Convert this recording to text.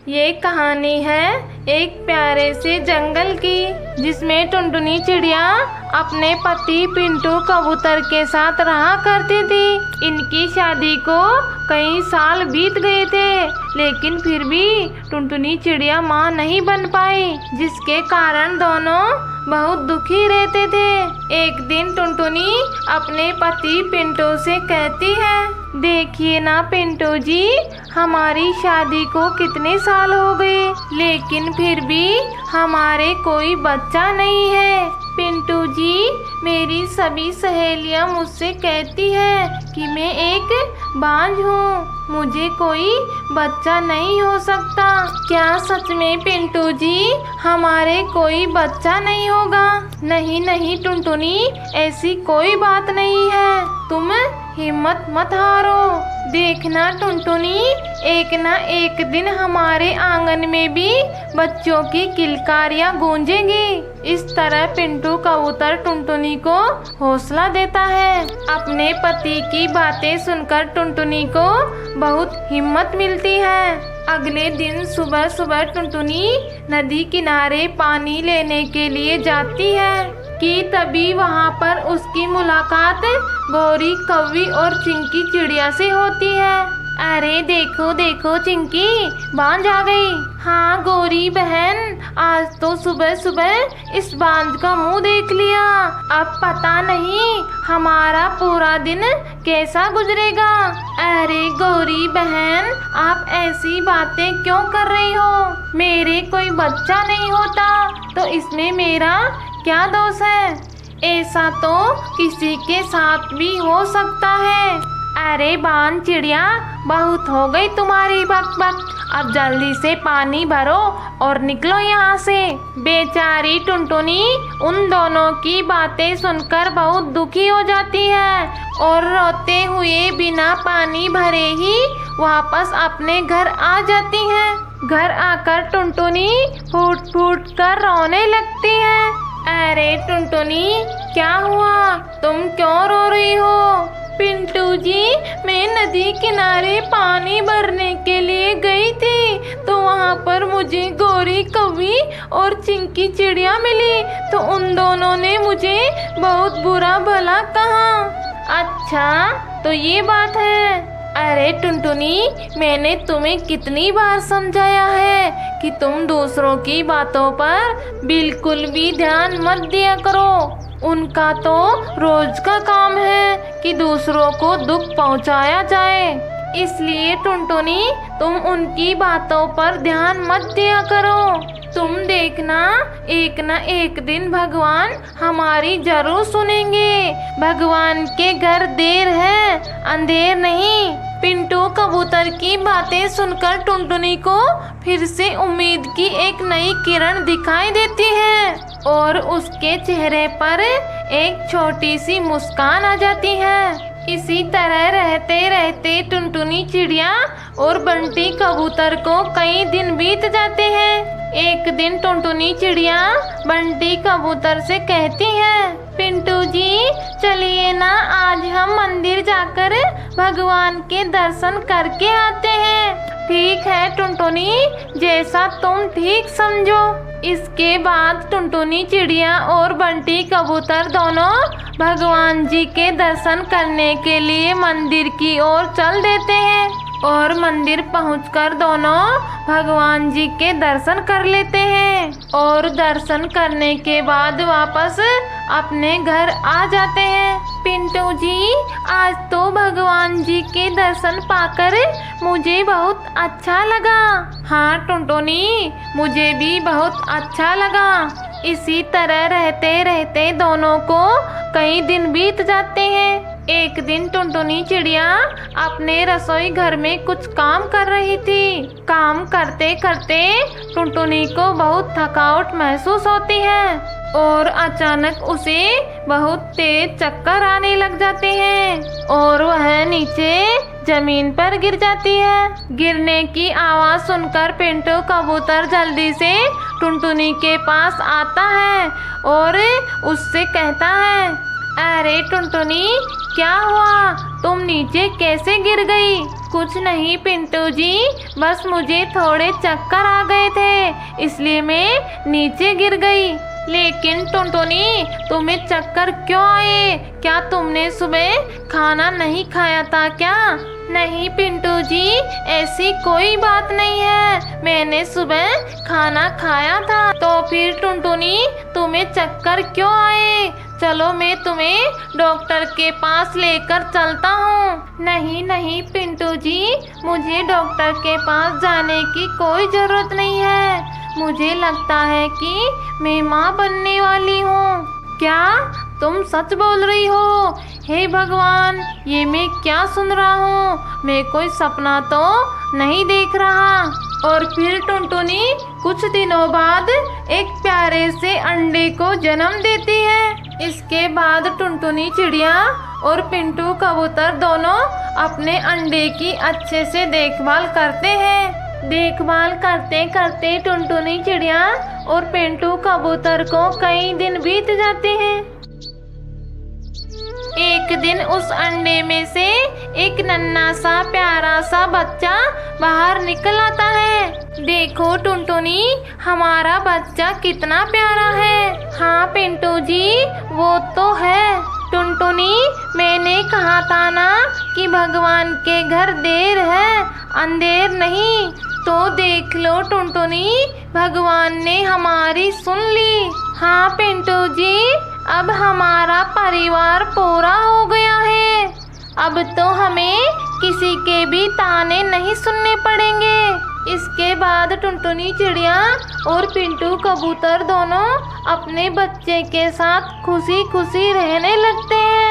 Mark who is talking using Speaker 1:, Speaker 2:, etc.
Speaker 1: ये कहानी है एक प्यारे से जंगल की, जिसमें टुनटुनी चिड़िया अपने पति पिंटू कबूतर के साथ रहा करती थी। इनकी शादी को कई साल बीत गए थे, लेकिन फिर भी टुनटुनी चिड़िया माँ नहीं बन पाई, जिसके कारण दोनों बहुत दुखी रहते थे। एक दिन टुनटुनी अपने पति पिंटू से कहती है, देखिए ना पिंटू जी, हमारी शादी को कितने साल हो गए, लेकिन फिर भी हमारे कोई बच्चा नहीं है। पिंटू जी, मेरी सभी सहेलियां मुझसे कहती है कि मैं एक बांझ हूँ, मुझे कोई बच्चा नहीं हो सकता। क्या सच में पिंटू जी हमारे कोई बच्चा नहीं होगा? नहीं नहीं टुनटुनी, ऐसी कोई बात नहीं है, तुम हिम्मत मत हारो। देखना टुनटुनी, एक ना एक दिन हमारे आंगन में भी बच्चों की किलकारियां गूंजेंगी। इस तरह पिंटू कबूतर टुनटुनी को हौसला देता है। अपने पति की बातें सुनकर टुनटुनी को बहुत हिम्मत मिलती है। अगले दिन सुबह सुबह टुनटुनी नदी किनारे पानी लेने के लिए जाती है कि तभी वहाँ पर उसकी मुलाकात गौरी, कौवी और चिंकी चिड़िया से होती है। अरे देखो देखो चिंकी, बांझ आ गई। हाँ गौरी बहन, आज तो सुबह सुबह इस बांझ का मुंह देख लिया। अब पता नहीं हमारा पूरा दिन कैसा गुजरेगा। अरे गौरी बहन, आप ऐसी बातें क्यों कर रही हो? मेरे कोई बच्चा नहीं होता तो इसमें मेरा क्या दोष है? ऐसा तो किसी के साथ भी हो सकता है। अरे बांझ चिड़िया, बहुत हो गई तुम्हारी बक बक, अब जल्दी से पानी भरो और निकलो यहाँ से। बेचारी टुनटुनी उन दोनों की बातें सुनकर बहुत दुखी हो जाती है और रोते हुए बिना पानी भरे ही वापस अपने घर आ जाती है। घर आकर टुनटुनी फूट फूट कर रोने लगती है। अरे टुनटुनी, क्या हुआ? तुम क्यों रो रही हो? पिंटू जी, मैं नदी किनारे पानी भरने के लिए गई थी, तो वहाँ पर मुझे गौरी, कौवी और चिंकी चिड़िया मिली, तो उन दोनों ने मुझे बहुत बुरा भला कहा। अच्छा, तो ये बात है। अरे टुनटुनी, मैंने तुम्हें कितनी बार समझाया है कि तुम दूसरों की बातों पर बिल्कुल भी ध्यान मत दिया करो। उनका तो रोज का काम है कि दूसरों को दुख पहुंचाया जाए। इसलिए टुनटुनी, तुम उनकी बातों पर ध्यान मत दिया करो। तुम देखना, एक ना एक दिन भगवान हमारी जरूर सुनेंगे। भगवान के घर देर है, अंधेर नहीं। पिंटू कबूतर की बातें सुनकर टुनटुनी को फिर से उम्मीद की एक नई किरण दिखाई देती है और उसके चेहरे पर एक छोटी सी मुस्कान आ जाती है। इसी तरह रहते रहते टुनटुनी चिड़िया और बंटी कबूतर को कई दिन बीत जाते हैं। एक दिन टुनटुनी चिड़िया बंटी कबूतर से कहती है, पिंटू जी चलिए ना, आज हम मंदिर जाकर भगवान के दर्शन करके आते हैं। ठीक है टुनटुनी, जैसा तुम ठीक समझो। इसके बाद टुनटुनी चिड़िया और बंटी कबूतर दोनों भगवान जी के दर्शन करने के लिए मंदिर की ओर चल देते हैं और मंदिर पहुंचकर दोनों भगवान जी के दर्शन कर लेते हैं और दर्शन करने के बाद वापस अपने घर आ जाते हैं। पिंटू जी, आज तो भगवान जी के दर्शन पाकर मुझे बहुत अच्छा लगा। हाँ टुनटुनी, मुझे भी बहुत अच्छा लगा। इसी तरह रहते रहते दोनों को कई दिन बीत जाते हैं। एक दिन टुनटुनी चिड़िया अपने रसोई घर में कुछ काम कर रही थी। काम करते करते टुनटुनी को बहुत थकावट महसूस होती है और अचानक उसे बहुत तेज चक्कर आने लग जाते हैं और वह नीचे जमीन पर गिर जाती है। गिरने की आवाज सुनकर पिंटू कबूतर जल्दी से टुनटुनी के पास आता है और उससे कहता है, अरे टुनटुनी, क्या हुआ? तुम नीचे कैसे गिर गई? कुछ नहीं पिंटू जी, बस मुझे थोड़े चक्कर आ गए थे, इसलिए मैं नीचे गिर गई। लेकिन टुनटुनी, तुम्हें चक्कर क्यों आए? क्या तुमने सुबह खाना नहीं खाया था क्या? नहीं पिंटू जी, ऐसी कोई बात नहीं है, मैंने सुबह खाना खाया था। तो फिर टुनटुनी, तुम्हें चक्कर क्यों आए? चलो मैं तुम्हें डॉक्टर के पास लेकर चलता हूँ। नहीं नहीं पिंटू जी, मुझे डॉक्टर के पास जाने की कोई ज़रूरत नहीं है। मुझे लगता है कि मैं माँ बनने वाली हूँ। क्या तुम सच बोल रही हो? हे भगवान, ये मैं क्या सुन रहा हूँ? मैं कोई सपना तो नहीं देख रहा। और फिर टुनटुनी कुछ दिनों बाद एक प्यारे से अंडे को जन्म देती है। इसके बाद टुनटुनी चिड़िया और पिंटू कबूतर दोनों अपने अंडे की अच्छे से देखभाल करते हैं। देखभाल करते करते टुनटुनी चिड़िया और पिंटू कबूतर को कई दिन बीत जाते हैं। एक दिन उस अंडे में से एक नन्हा सा प्यारा सा बच्चा बाहर निकल आता है। देखो टुनटुनी, हमारा बच्चा कितना प्यारा है। हाँ पिंटू जी, वो तो है। टुनटुनी, मैंने कहा था ना कि भगवान के घर देर है, अंधेर नहीं। तो देख लो टुनटुनी, भगवान ने हमारी सुन ली। हाँ पिंटू जी, अब हमारा परिवार पूरा हो गया है। अब तो हमें किसी के भी ताने नहीं सुनने पड़ेंगे। इसके बाद टुनटुनी चिड़िया और पिंटू कबूतर दोनों अपने बच्चे के साथ खुशी खुशी रहने लगते हैं।